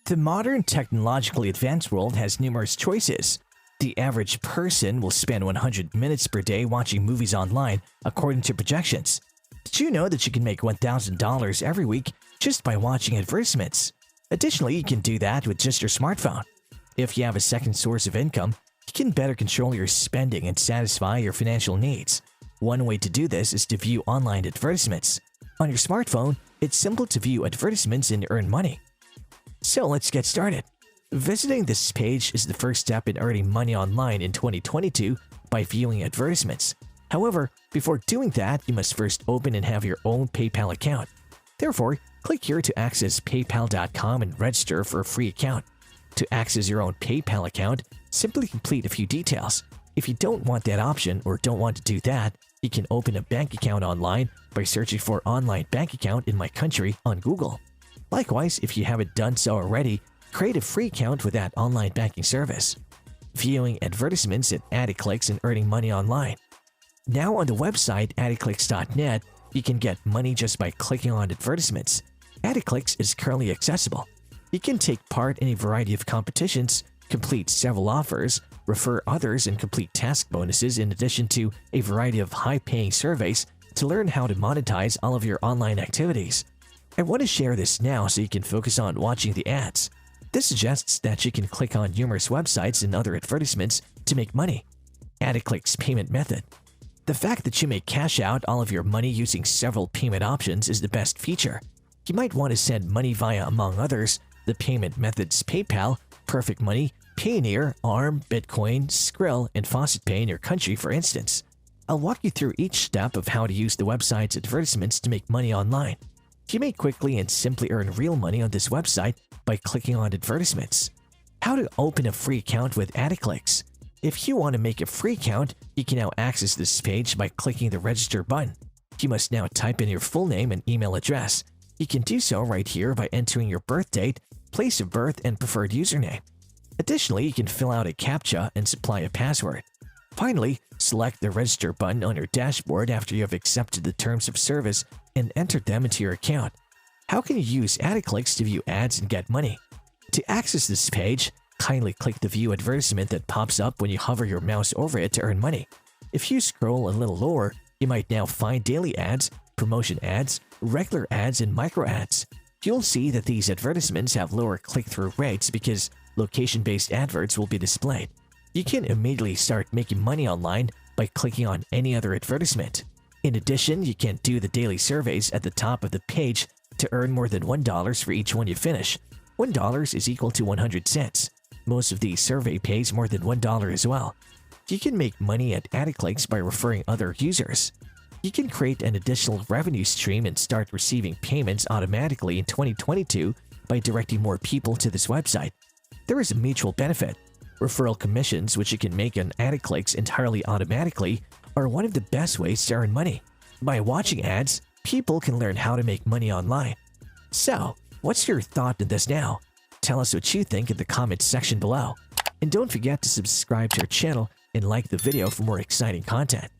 The modern, technologically advanced world has numerous choices. The average person will spend 100 minutes per day watching movies online, according to projections. Did you know that you can make $1,000 every week just by watching advertisements? Additionally, you can do that with just your smartphone. If you have a second source of income, you can better control your spending and satisfy your financial needs. One way to do this is to view online advertisements. On your smartphone, it's simple to view advertisements and earn money. So let's get started. Visiting this page is the first step in earning money online in 2022 by viewing advertisements. However, before doing that, you must first open and have your own PayPal account. Therefore, click here to access paypal.com and register for a free account. To access your own PayPal account, simply complete a few details. If you don't want that option or don't want to do that, you can open a bank account online by searching for online bank account in my country on Google. Likewise, if you haven't done so already, create a free account with that online banking service. Viewing advertisements at AdClicks and earning money online. Now on the website adclicks.net, you can get money just by clicking on advertisements. AdClicks is currently accessible. You can take part in a variety of competitions, complete several offers, refer others, and complete task bonuses in addition to a variety of high-paying surveys to learn how to monetize all of your online activities. I want to share this now so you can focus on watching the ads. This suggests that you can click on numerous websites and other advertisements to make money. AdClicks payment method. The fact that you may cash out all of your money using several payment options is the best feature. You might want to send money via, among others, the payment methods PayPal, Perfect Money, Payoneer, ARM, Bitcoin, Skrill, and Faucet Pay in your country, for instance. I'll walk you through each step of how to use the website's advertisements to make money online. You may quickly and simply earn real money on this website by clicking on advertisements. How to open a free account with AdClicks. If you want to make a free account, you can now access this page by clicking the register button. You must now type in your full name and email address. You can do so right here by entering your birth date, place of birth, and preferred username. Additionally, you can fill out a CAPTCHA and supply a password. Finally, select the register button on your dashboard after you have accepted the terms of service and entered them into your account. How can you use AdClicks to view ads and get money? To access this page, kindly click the view advertisement that pops up when you hover your mouse over it to earn money. If you scroll a little lower, you might now find daily ads, promotion ads, regular ads, and micro ads. You'll see that these advertisements have lower click-through rates because location-based adverts will be displayed. You can immediately start making money online by clicking on any other advertisement. In addition, you can do the daily surveys at the top of the page to earn more than $1 for each one you finish. $1 is equal to 100 cents. Most of these survey pays more than $1 as well. You can make money at AdClicks by referring other users. You can create an additional revenue stream and start receiving payments automatically in 2022 by directing more people to this website. There is a mutual benefit. Referral commissions, which you can make on AdClicks entirely automatically, are one of the best ways to earn money. By watching ads, people can learn how to make money online. So, what's your thought on this now? Tell us what you think in the comments section below. And don't forget to subscribe to our channel and like the video for more exciting content.